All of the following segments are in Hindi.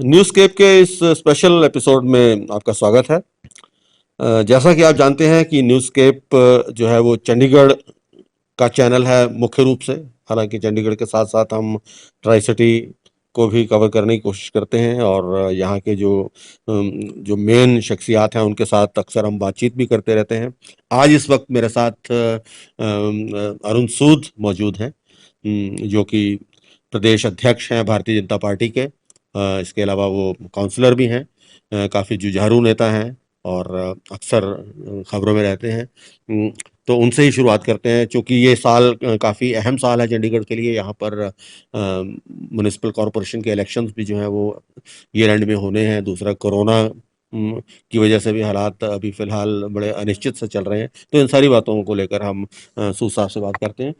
न्यूज़स्केप के इस स्पेशल एपिसोड में आपका स्वागत है। जैसा कि आप जानते हैं कि न्यूज़स्केप जो है वो चंडीगढ़ का चैनल है मुख्य रूप से। हालांकि चंडीगढ़ के साथ साथ हम ट्राई सिटी को भी कवर करने की कोशिश करते हैं और यहाँ के जो मेन शख्सियात हैं उनके साथ अक्सर हम बातचीत भी करते रहते हैं। आज इस वक्त मेरे साथ अरुण सूद मौजूद हैं, जो कि प्रदेश अध्यक्ष हैं भारतीय जनता पार्टी के। इसके अलावा वो काउंसलर भी हैं, काफ़ी जुझारू नेता हैं और अक्सर खबरों में रहते हैं। तो उनसे ही शुरुआत करते हैं, चूँकि ये साल काफ़ी अहम साल है चंडीगढ़ के लिए। यहाँ पर म्युनिसिपल कॉरपोरेशन के इलेक्शंस भी जो हैं वो ईयर एंड में होने हैं। दूसरा कोरोना की वजह से भी हालात अभी फ़िलहाल बड़े अनिश्चित से चल रहे हैं। तो इन सारी बातों को लेकर हम सूद साहब से बात करते हैं।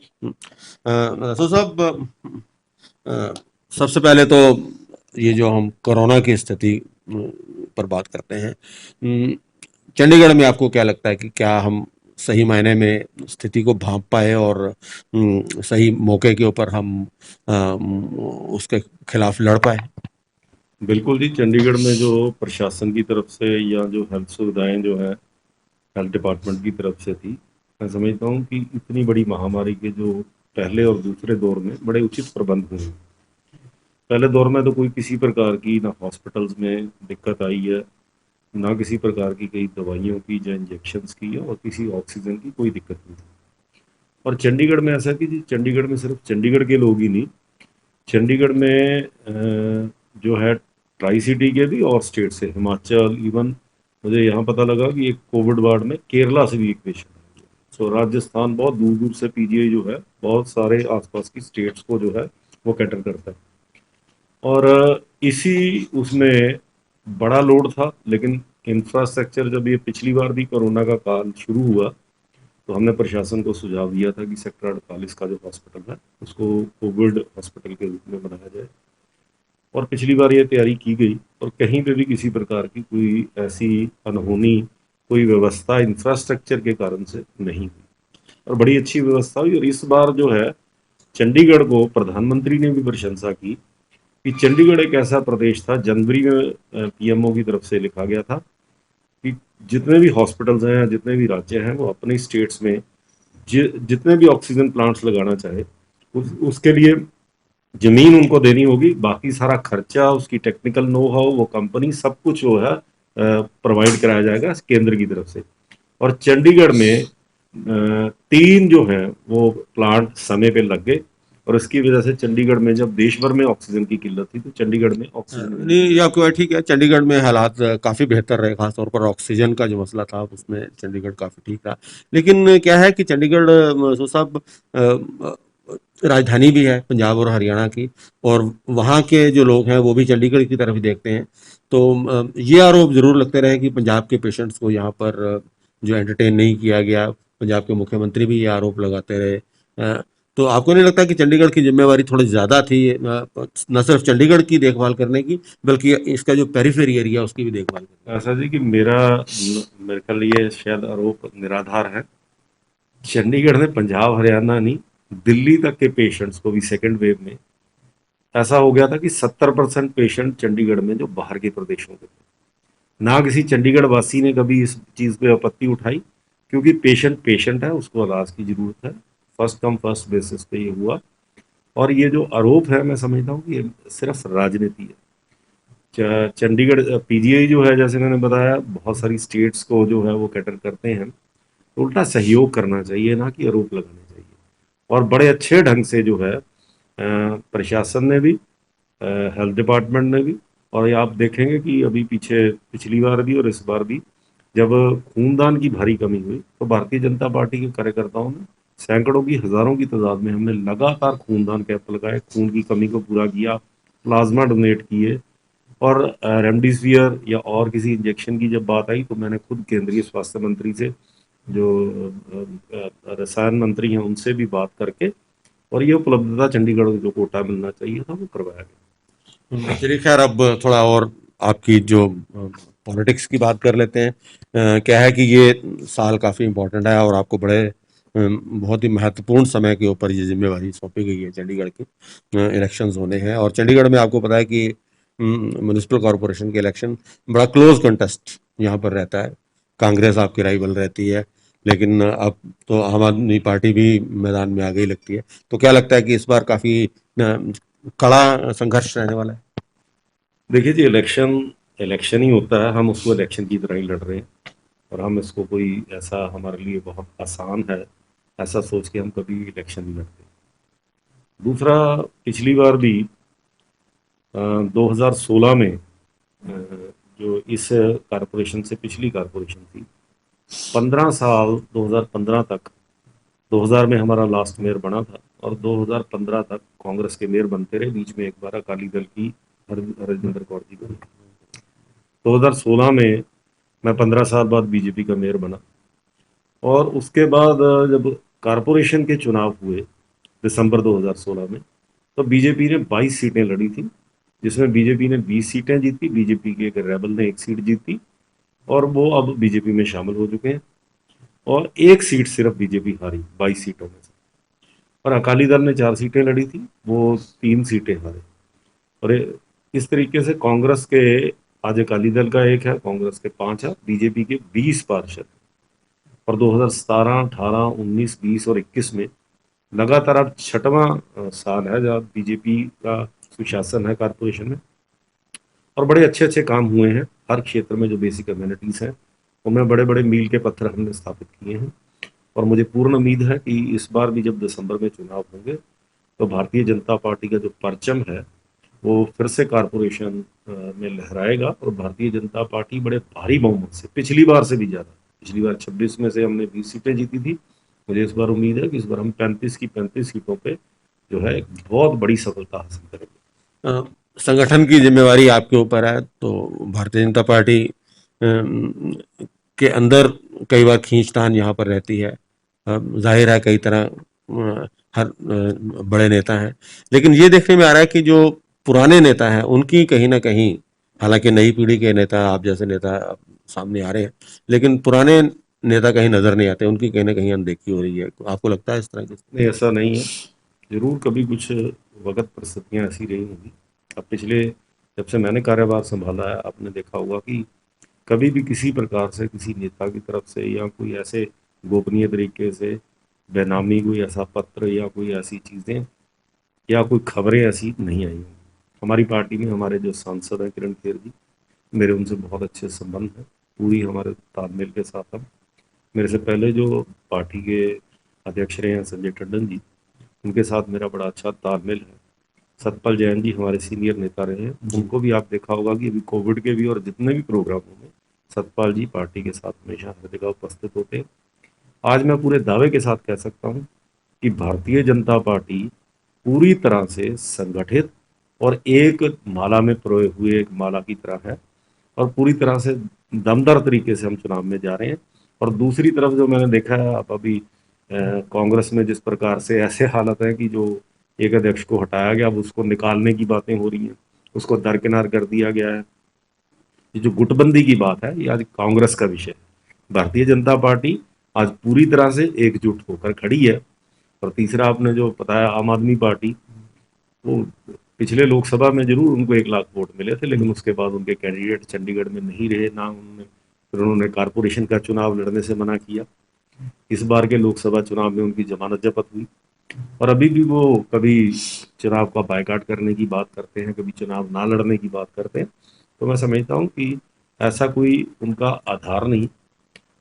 सूद साहब, अ, सबसे पहले तो ये जो हम कोरोना की स्थिति पर बात करते हैं, चंडीगढ़ में आपको क्या लगता है कि क्या हम सही मायने में स्थिति को भांप पाए और सही मौके के ऊपर हम उसके खिलाफ लड़ पाए? बिल्कुल जी। चंडीगढ़ में जो प्रशासन की तरफ से या जो हेल्थ सुविधाएं जो है हेल्थ डिपार्टमेंट की तरफ से थी, मैं समझता हूँ कि इतनी बड़ी महामारी के जो पहले और दूसरे दौर में बड़े उचित प्रबंध हुए। पहले दौर में तो कोई किसी प्रकार की ना हॉस्पिटल्स में दिक्कत आई है, ना किसी प्रकार की कई दवाइयों की या इंजेक्शन्स की और किसी ऑक्सीजन की कोई दिक्कत नहीं थी। और चंडीगढ़ में ऐसा कि जी चंडीगढ़ में सिर्फ चंडीगढ़ के लोग ही नहीं, चंडीगढ़ में जो है ट्राई सिटी के भी और स्टेट से हिमाचल, इवन मुझे यहाँ पता लगा कि एक कोविड वार्ड में केरला से भी एक पेशेंट है। तो राजस्थान बहुत दूर दूर से पीजीआई जो है बहुत सारे आसपास की स्टेट्स को जो है वो कैटर करता है। और इसी उसमें बड़ा लोड था, लेकिन इंफ्रास्ट्रक्चर जब ये पिछली बार भी कोरोना का काल शुरू हुआ तो हमने प्रशासन को सुझाव दिया था कि सेक्टर 48 का जो हॉस्पिटल है उसको कोविड हॉस्पिटल के रूप में बनाया जाए। और पिछली बार ये तैयारी की गई और कहीं पे भी किसी प्रकार की कोई ऐसी अनहोनी, कोई व्यवस्था इंफ्रास्ट्रक्चर के कारण से नहीं हुई और बड़ी अच्छी व्यवस्था हुई। और इस बार जो है चंडीगढ़ को प्रधानमंत्री ने भी प्रशंसा की कि चंडीगढ़ एक ऐसा प्रदेश था, जनवरी में पीएमओ की तरफ से लिखा गया था कि जितने भी हॉस्पिटल्स हैं, जितने भी राज्य हैं, वो अपने स्टेट्स में जितने भी ऑक्सीजन प्लांट्स लगाना चाहे उसके लिए जमीन उनको देनी होगी, बाकी सारा खर्चा, उसकी टेक्निकल नो हाउ, वो कंपनी, सब कुछ जो है प्रोवाइड कराया जाएगा केंद्र की तरफ से। और चंडीगढ़ में तीन जो है वो प्लांट समय पे लग गए और इसकी वजह से चंडीगढ़ में जब देश भर में ऑक्सीजन की किल्लत थी तो चंडीगढ़ में ऑक्सीजन नहीं, मिलने ये लगी। आपकी बात ठीक है। चंडीगढ़ में हालात काफ़ी बेहतर रहे, खासतौर पर ऑक्सीजन का जो मसला था उसमें चंडीगढ़ काफ़ी ठीक रहा। लेकिन क्या है कि चंडीगढ़ साहब राजधानी भी है पंजाब और हरियाणा की, और वहाँ के जो लोग हैं वो भी चंडीगढ़ की तरफ ही देखते हैं। तो ये आरोप ज़रूर लगते रहे कि पंजाब के पेशेंट्स को यहाँ पर जो एंटरटेन नहीं किया गया। पंजाब के मुख्यमंत्री भी ये आरोप लगाते रहे। तो आपको नहीं लगता कि चंडीगढ़ की जिम्मेवारी थोड़ी ज़्यादा थी, न सिर्फ चंडीगढ़ की देखभाल करने की, बल्कि इसका जो पेरिफेरी एरिया उसकी भी देखभाल करने ऐसा जी कि मेरे ख्याल ये शायद आरोप निराधार है। चंडीगढ़ ने पंजाब हरियाणा नहीं, दिल्ली तक के पेशेंट्स को भी सेकेंड वेव में ऐसा हो गया था कि 70% पेशेंट चंडीगढ़ में जो बाहर के प्रदेशों के थे। ना किसी चंडीगढ़ वासी ने कभी इस चीज़ पे आपत्ति उठाई, क्योंकि पेशेंट पेशेंट है, उसको इलाज की जरूरत है। फर्स्ट कम फर्स्ट बेसिस पे ये हुआ। और ये जो आरोप है, मैं समझता हूँ कि ये सिर्फ राजनीति है। चंडीगढ़ पीजीआई जो है, जैसे मैंने बताया, बहुत सारी स्टेट्स को जो है वो कैटर करते हैं, तो उल्टा सहयोग करना चाहिए, ना कि आरोप लगाने चाहिए। और बड़े अच्छे ढंग से जो है प्रशासन ने भी, हेल्थ डिपार्टमेंट ने भी, और ये आप देखेंगे कि अभी पीछे पिछली बार भी और इस बार भी जब खूनदान की भारी कमी हुई तो भारतीय जनता पार्टी के कार्यकर्ताओं ने सैकड़ों की, हजारों की तादाद में हमने लगातार खूनदान कैंप लगाए, खून की कमी को पूरा किया, प्लाज्मा डोनेट किए। और रेमडेसिवियर या और किसी इंजेक्शन की जब बात आई तो मैंने खुद केंद्रीय स्वास्थ्य मंत्री से, जो रसायन मंत्री हैं, उनसे भी बात करके और ये उपलब्धता चंडीगढ़ को जो कोटा मिलना चाहिए था वो करवाया गया। चलिए, खैर अब थोड़ा और आपकी जो पॉलिटिक्स की बात कर लेते हैं। क्या है कि ये साल काफ़ी इम्पोर्टेंट है और आपको बड़े बहुत ही महत्वपूर्ण समय के ऊपर ये जिम्मेवारी सौंपी गई है। चंडीगढ़ के इलेक्शंस होने हैं और चंडीगढ़ में आपको पता है कि म्यूनिसिपल कॉरपोरेशन के इलेक्शन बड़ा क्लोज कंटेस्ट यहाँ पर रहता है। कांग्रेस आपकी राइवल रहती है, लेकिन अब तो आम आदमी पार्टी भी मैदान में आ गई लगती है। तो क्या लगता है कि इस बार काफी कड़ा संघर्ष रहने वाला है? देखिए जी, इलेक्शन इलेक्शन ही होता है, हम उसको इलेक्शन की तरह ही लड़ रहे हैं और हम इसको कोई ऐसा हमारे लिए बहुत आसान है ऐसा सोच के हम कभी इलेक्शन नहीं लड़ते। दूसरा, पिछली बार भी 2016 में जो इस कारपोरेशन से पिछली कारपोरेशन थी, 15 साल 2015 तक, 2000 में हमारा लास्ट मेयर बना था और 2015 तक कांग्रेस के मेयर बनते रहे। बीच में एक बार अकाली दल की हरजिंदर कौर जी बनी। 2016 में मैं 15 साल बाद बीजेपी का मेयर बना और उसके बाद जब कारपोरेशन के चुनाव हुए दिसंबर 2016 में, तो बीजेपी ने 22 सीटें लड़ी थी, जिसमें बीजेपी ने 20 सीटें जीती, बीजेपी के एक रेबल ने 1 सीट जीती और वो अब बीजेपी में शामिल हो चुके हैं। और 1 सीट सिर्फ बीजेपी हारी 22 सीटों में से। और अकाली दल ने 4 सीटें लड़ी थी, वो 3 सीटें हारे। और इस तरीके से कांग्रेस के, आज अकाली दल का 1 है, कांग्रेस के 5 है, बीजेपी के 20 पार्षद। और 2017, 18, 19, 20 और 21 में लगातार अब 6वां साल है जब बीजेपी का सुशासन है कारपोरेशन में और बड़े अच्छे अच्छे काम हुए हैं। हर क्षेत्र में जो बेसिक कम्युनिटीज हैं उनमें बड़े बड़े मील के पत्थर हमने स्थापित किए हैं और मुझे पूर्ण उम्मीद है कि इस बार भी जब दिसंबर में चुनाव होंगे तो भारतीय जनता पार्टी का जो परचम है वो फिर से कारपोरेशन में लहराएगा और भारतीय जनता पार्टी बड़े भारी बहुमत से, पिछली बार से भी ज्यादा, पिछली बार 26 में से हमने 20 सीटें जीती थी, मुझे इस बार उम्मीद है कि इस बार हम 35 की 35 सीटों पे जो है एक बहुत बड़ी सफलता हासिल करेंगे। अ, संगठन की जिम्मेवारी आपके ऊपर है, तो भारतीय जनता पार्टी के अंदर कई बार खींचतान यहाँ पर रहती है। जाहिर है कई तरह हर बड़े नेता हैं, लेकिन ये देखने में आ रहा है कि जो पुराने नेता हैं उनकी कहीं ना कहीं, हालांकि नई पीढ़ी के नेता, आप जैसे नेता अब सामने आ रहे हैं, लेकिन पुराने नेता कहीं नजर नहीं आते, उनकी कहीं ना कहीं अनदेखी हो रही है। आपको लगता है इस तरह की? नहीं, ऐसा नहीं है। जरूर कभी कुछ वक्त परिस्थितियां ऐसी रही होंगी। अब पिछले, जब से मैंने कार्यभार संभाला है, आपने देखा होगा कि कभी भी किसी प्रकार से किसी नेता की तरफ से या कोई ऐसे गोपनीय तरीके से बेनामी कोई ऐसा पत्र या कोई ऐसी चीज़ें या कोई खबरें ऐसी नहीं आई होंगी। हमारी पार्टी में हमारे जो सांसद हैं किरण खेर जी, मेरे उनसे बहुत अच्छे संबंध हैं, पूरी हमारे तालमेल के साथ हम, मेरे से पहले जो पार्टी के अध्यक्ष रहे हैं संजय टंडन जी, उनके साथ मेरा बड़ा अच्छा तालमेल है। सतपाल जैन जी हमारे सीनियर नेता रहे हैं, उनको भी आप देखा होगा कि अभी कोविड के भी और जितने भी प्रोग्रामों में सतपाल जी पार्टी के साथ हमेशा हर जगह उपस्थित होते हैं। आज मैं पूरे दावे के साथ कह सकता हूं कि भारतीय जनता पार्टी पूरी तरह से संगठित और एक माला में पिरोए हुए एक माला की तरह है और पूरी तरह से दमदार तरीके से हम चुनाव में जा रहे हैं। और दूसरी तरफ जो मैंने देखा है, अब अभी कांग्रेस में जिस प्रकार से ऐसे हालत है कि जो एक अध्यक्ष को हटाया गया, अब उसको निकालने की बातें हो रही हैं, उसको दरकिनार कर दिया गया है। ये जो गुटबंदी की बात है, ये आज कांग्रेस का विषय है। भारतीय जनता पार्टी आज पूरी तरह से एकजुट होकर खड़ी है। और तीसरा, आपने जो बताया आम आदमी पार्टी, वो पिछले लोकसभा में जरूर उनको 1 लाख वोट मिले थे, लेकिन उसके बाद उनके कैंडिडेट चंडीगढ़ में नहीं रहे, ना उन्होंने, फिर उन्होंने कारपोरेशन का चुनाव लड़ने से मना किया। इस बार के लोकसभा चुनाव में उनकी जमानत जब्त हुई और अभी भी वो कभी चुनाव का बायकॉट करने की बात करते हैं, कभी चुनाव ना लड़ने की बात करते हैं। तो मैं समझता हूँ कि ऐसा कोई उनका आधार नहीं।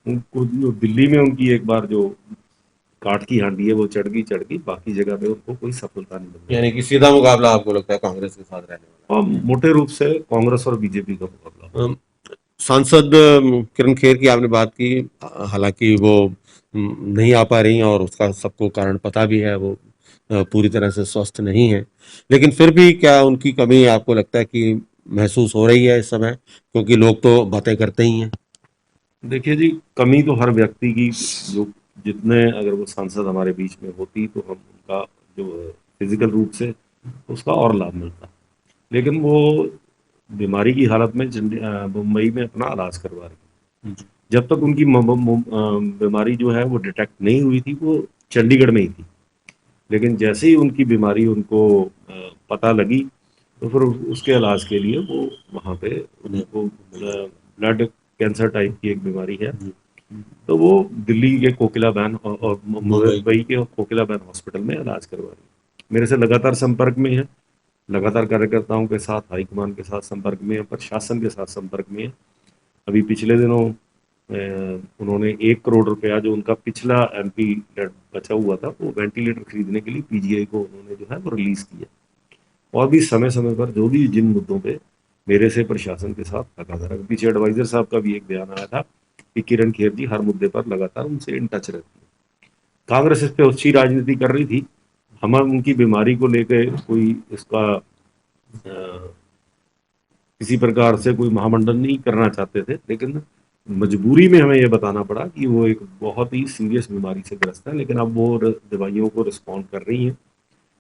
उनको जो दिल्ली में उनकी एक बार जो काट की हांडी है वो चढ़ गई, बाकी जगह पे उनको कोई सफलता नहीं मिल रही। यानी कि सीधा मुकाबला आपको लगता है कांग्रेस के साथ रहने और मोटे रूप से कांग्रेस और बीजेपी का मुकाबला होगा। वाला? सांसद किरण खेर की आपने बात की, हालांकि वो नहीं आ पा रही हैं और उसका सबको कारण पता भी है, वो पूरी तरह से स्वस्थ नहीं है, लेकिन फिर भी क्या उनकी कमी आपको लगता है कि महसूस हो रही है इस समय, क्योंकि लोग तो बातें करते ही हैं? देखिए जी, कमी तो हर व्यक्ति की, जो जितने अगर वो सांसद हमारे बीच में होती तो हम उनका जो फिजिकल रूप से उसका और लाभ मिलता, लेकिन वो बीमारी की हालत में मुंबई में अपना इलाज करवा रही। जब तक उनकी बीमारी जो है वो डिटेक्ट नहीं हुई थी, वो चंडीगढ़ में ही थी। लेकिन जैसे ही उनकी बीमारी उनको पता लगी तो फिर उसके इलाज के लिए वो वहाँ पे उनको ब्लड कैंसर टाइप की एक बीमारी है, तो वो दिल्ली के कोकिला बैन और मुंबई के कोकिला बैन हॉस्पिटल में इलाज करवा रही है। मेरे से लगातार संपर्क में है, लगातार कार्यकर्ताओं के साथ, हाईकमान के साथ संपर्क में है, प्रशासन के साथ संपर्क में है। अभी पिछले दिनों उन्होंने 1 करोड़ रुपया जो उनका पिछला एमपी बचा हुआ था, वो वेंटिलेटर खरीदने के लिए पीजीआई को उन्होंने जो है वो रिलीज किया। और भी समय समय पर जो भी जिन मुद्दों पे मेरे से प्रशासन के साथ लगातार, पीछे एडवाइजर साहब का भी एक बयान आया था कि किरण खेर जी हर मुद्दे पर लगातार उनसे इन टच रहती है। कांग्रेस इस पे अच्छी राजनीति कर रही थी, हम उनकी बीमारी को लेकर कोई इसका किसी प्रकार से कोई महामंडन नहीं करना चाहते थे, लेकिन मजबूरी में हमें यह बताना पड़ा कि वो एक बहुत ही सीरियस बीमारी से ग्रस्त है। लेकिन अब वो दवाइयों को रिस्पॉन्ड कर रही हैं,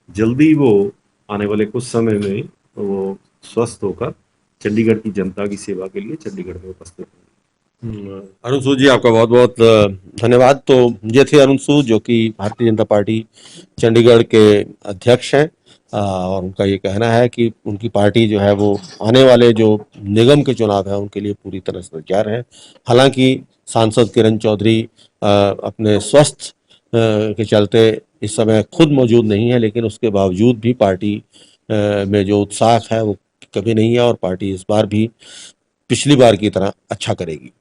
जल्दी वो आने वाले कुछ समय में वो स्वस्थ होकर चंडीगढ़ की जनता की सेवा के लिए चंडीगढ़ में उपस्थित होंगे। अरुण सूद जी, आपका बहुत बहुत धन्यवाद। तो ये थे अरुण सूद, जो कि भारतीय जनता पार्टी चंडीगढ़ के अध्यक्ष हैं। और उनका ये कहना है कि उनकी पार्टी जो है वो आने वाले जो निगम के चुनाव है उनके लिए पूरी तरह से तैयार है। हालांकि सांसद किरण चौधरी अपने स्वस्थ के चलते इस समय खुद मौजूद नहीं है, लेकिन उसके बावजूद भी पार्टी में जो उत्साह है वो कभी नहीं है, और पार्टी इस बार भी पिछली बार की तरह अच्छा करेगी।